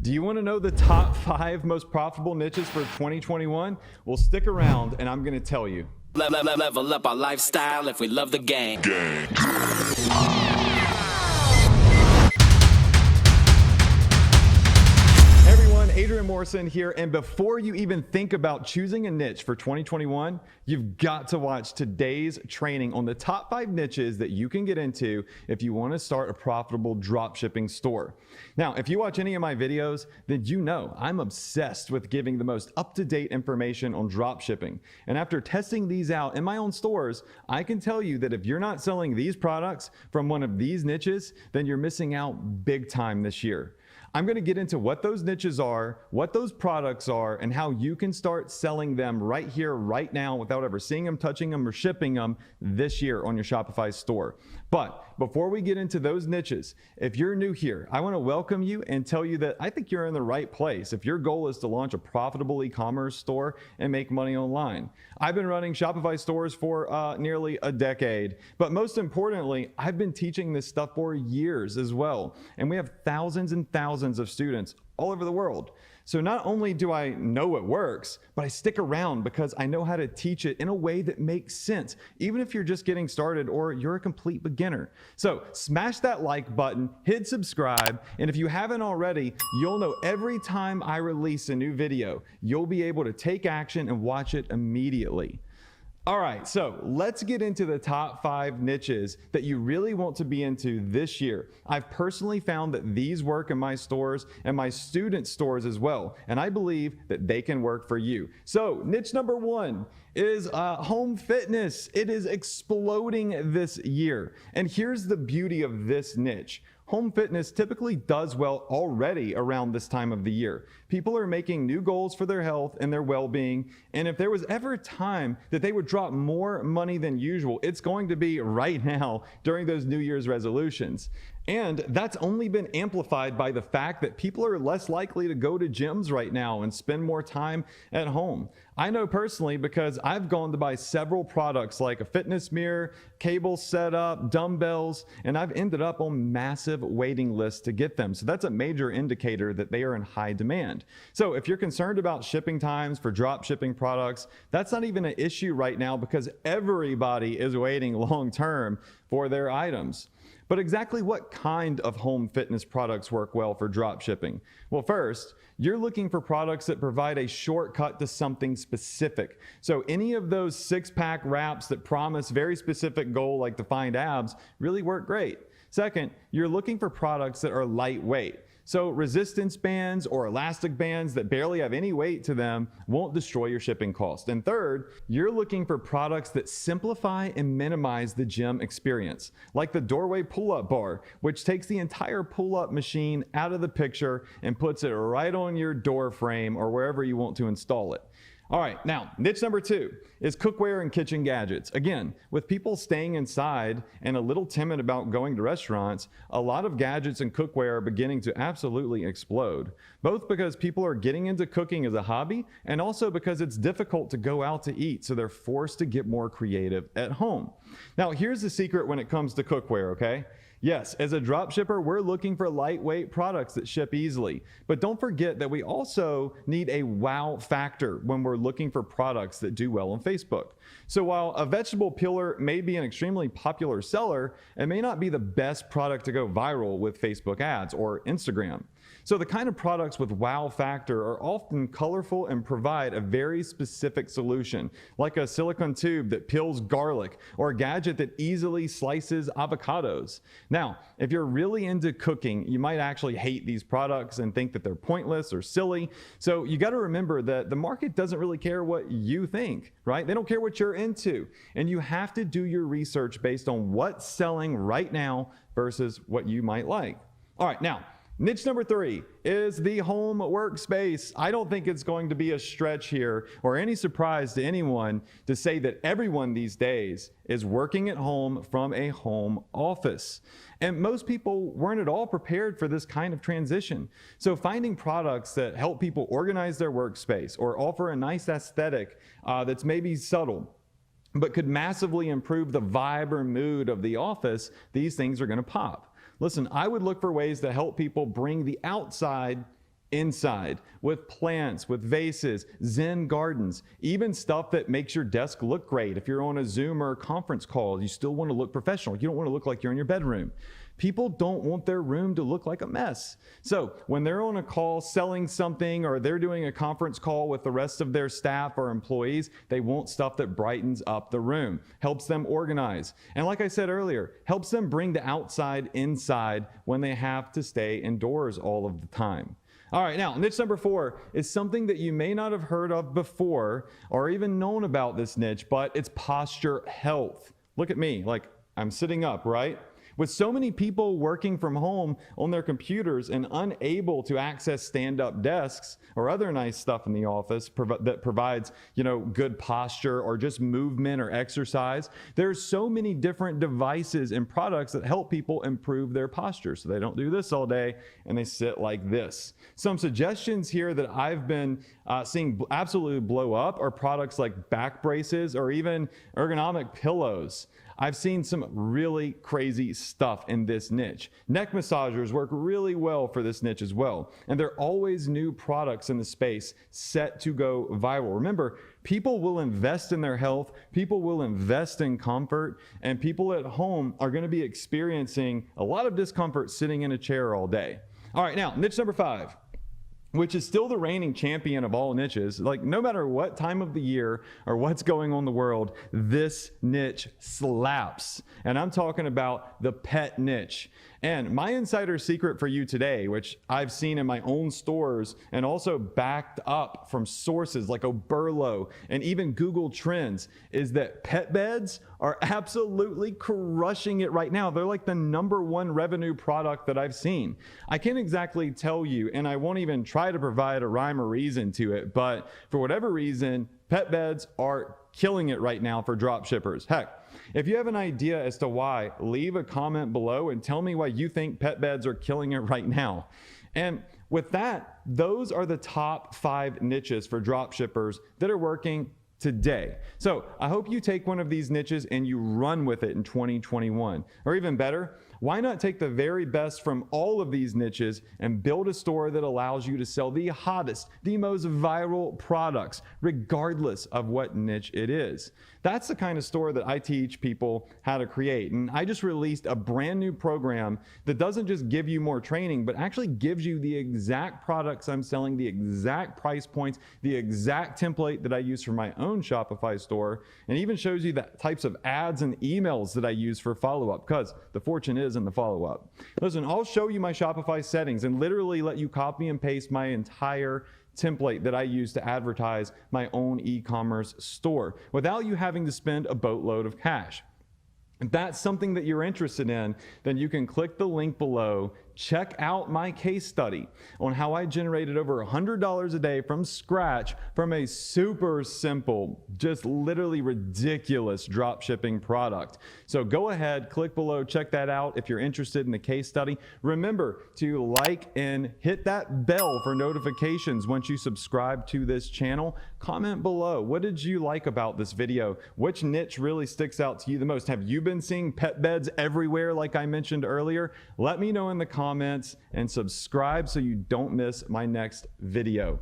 Do you want to know the top 5 most profitable niches for 2021? Well, stick around and I'm going to tell you. Level up our lifestyle if we love the game. Hey everyone, Adrian Morrison here, and before you even think about choosing a niche for 2021, you've got to watch today's training on the top 5 niches that you can get into if you want to start a profitable dropshipping store. Now, if you watch any of my videos, then you know I'm obsessed with giving the most up-to-date information on dropshipping. And after testing these out in my own stores, I can tell you that if you're not selling these products from one of these niches, then you're missing out big time this year. I'm going to get into what those niches are, what those products are, and how you can start selling them right here, right now, without ever seeing them, touching them, or shipping them this year on your Shopify store. But before we get into those niches, if you're new here, I want to welcome you and tell you that I think you're in the right place if your goal is to launch a profitable e-commerce store and make money online. I've been running Shopify stores for nearly a decade, but most importantly, I've been teaching this stuff for years as well. And we have thousands and thousands of students all over the world. So not only do I know it works, but I stick around because I know how to teach it in a way that makes sense, even if you're just getting started or you're a complete beginner. So smash that like button, hit subscribe, and if you haven't already, you'll know every time I release a new video, you'll be able to take action and watch it immediately. All right, so let's get into the top 5 niches that you really want to be into this year. I've personally found that these work in my stores and my student stores as well, and I believe that they can work for you. So niche number 1 is home fitness. It is exploding this year. And here's the beauty of this niche. Home fitness typically does well already around this time of the year. People are making new goals for their health and their well-being, and if there was ever a time that they would drop more money than usual, it's going to be right now during those New Year's resolutions. And that's only been amplified by the fact that people are less likely to go to gyms right now and spend more time at home. I know personally because I've gone to buy several products like a fitness mirror, cable setup, dumbbells, and I've ended up on massive waiting lists to get them. So that's a major indicator that they are in high demand. So if you're concerned about shipping times for drop shipping products, that's not even an issue right now because everybody is waiting long term for their items. But exactly what kind of home fitness products work well for drop shipping? Well, first, you're looking for products that provide a shortcut to something specific. So any of those 6-pack wraps that promise very specific goal like defined abs really work great. Second, you're looking for products that are lightweight. So resistance bands or elastic bands that barely have any weight to them won't destroy your shipping cost. And third, you're looking for products that simplify and minimize the gym experience, like the doorway pull-up bar, which takes the entire pull-up machine out of the picture and puts it right on your door frame or wherever you want to install it. All right, now, niche number 2 is cookware and kitchen gadgets. Again, with people staying inside and a little timid about going to restaurants, a lot of gadgets and cookware are beginning to absolutely explode, both because people are getting into cooking as a hobby and also because it's difficult to go out to eat, so they're forced to get more creative at home. Now, here's the secret when it comes to cookware, okay? Yes, as a dropshipper, we're looking for lightweight products that ship easily. But don't forget that we also need a wow factor when we're looking for products that do well on Facebook. So while a vegetable peeler may be an extremely popular seller, it may not be the best product to go viral with Facebook ads or Instagram. So the kind of products with wow factor are often colorful and provide a very specific solution, like a silicone tube that peels garlic or a gadget that easily slices avocados. Now, if you're really into cooking, you might actually hate these products and think that they're pointless or silly. So you got to remember that the market doesn't really care what you think, right? They don't care what you're into. And you have to do your research based on what's selling right now versus what you might like. All right, now, niche number 3 is the home workspace. I don't think it's going to be a stretch here or any surprise to anyone to say that everyone these days is working at home from a home office. And most people weren't at all prepared for this kind of transition. So finding products that help people organize their workspace or offer a nice aesthetic that's maybe subtle but could massively improve the vibe or mood of the office, these things are going to pop. Listen, I would look for ways to help people bring the outside inside with plants, with vases, Zen gardens, even stuff that makes your desk look great. If you're on a Zoom or a conference call, you still want to look professional. You don't want to look like you're in your bedroom. People don't want their room to look like a mess. So when they're on a call selling something or they're doing a conference call with the rest of their staff or employees, they want stuff that brightens up the room, helps them organize. And like I said earlier, helps them bring the outside inside when they have to stay indoors all of the time. All right, now niche number 4 is something that you may not have heard of before or even known about this niche, but it's posture health. Look at me, like I'm sitting up, right? With so many people working from home on their computers and unable to access stand-up desks or other nice stuff in the office that provides, good posture or just movement or exercise, there's so many different devices and products that help people improve their posture so they don't do this all day and they sit like this. Some suggestions here that I've been seeing absolutely blow up are products like back braces or even ergonomic pillows. I've seen some really crazy stuff in this niche. Neck massagers work really well for this niche as well. And there are always new products in the space set to go viral. Remember, people will invest in their health, people will invest in comfort, and people at home are going to be experiencing a lot of discomfort sitting in a chair all day. All right, now, niche number 5. Which is still the reigning champion of all niches. Like no matter what time of the year or what's going on in the world, this niche slaps. And I'm talking about the pet niche. And my insider secret for you today, which I've seen in my own stores and also backed up from sources like Oberlo and even Google Trends, is that pet beds are absolutely crushing it right now. They're like the #1 revenue product that I've seen. I can't exactly tell you, and I won't even try to provide a rhyme or reason to it, but for whatever reason, pet beds are killing it right now for dropshippers. Heck, if you have an idea as to why, leave a comment below and tell me why you think pet beds are killing it right now. And with that, those are the top 5 niches for dropshippers that are working today. So I hope you take one of these niches and you run with it in 2021. Or even better, why not take the very best from all of these niches and build a store that allows you to sell the hottest, the most viral products, regardless of what niche it is? That's the kind of store that I teach people how to create. And I just released a brand new program that doesn't just give you more training, but actually gives you the exact products I'm selling, the exact price points, the exact template that I use for my own Shopify store, and even shows you the types of ads and emails that I use for follow-up, because the fortune is in the follow-up. Listen, I'll show you my Shopify settings and literally let you copy and paste my entire template that I use to advertise my own e-commerce store without you having to spend a boatload of cash. If that's something that you're interested in, then you can click the link below, check out my case study on how I generated over $100 a day from scratch from a super simple, just literally ridiculous drop shipping product. So go ahead, click below, check that out if you're interested in the case study. Remember to like and hit that bell for notifications once you subscribe to this channel. Comment below, what did you like about this video? Which niche really sticks out to you the most? Have you been seeing pet beds everywhere like I mentioned earlier? Let me know in the comments and subscribe so you don't miss my next video.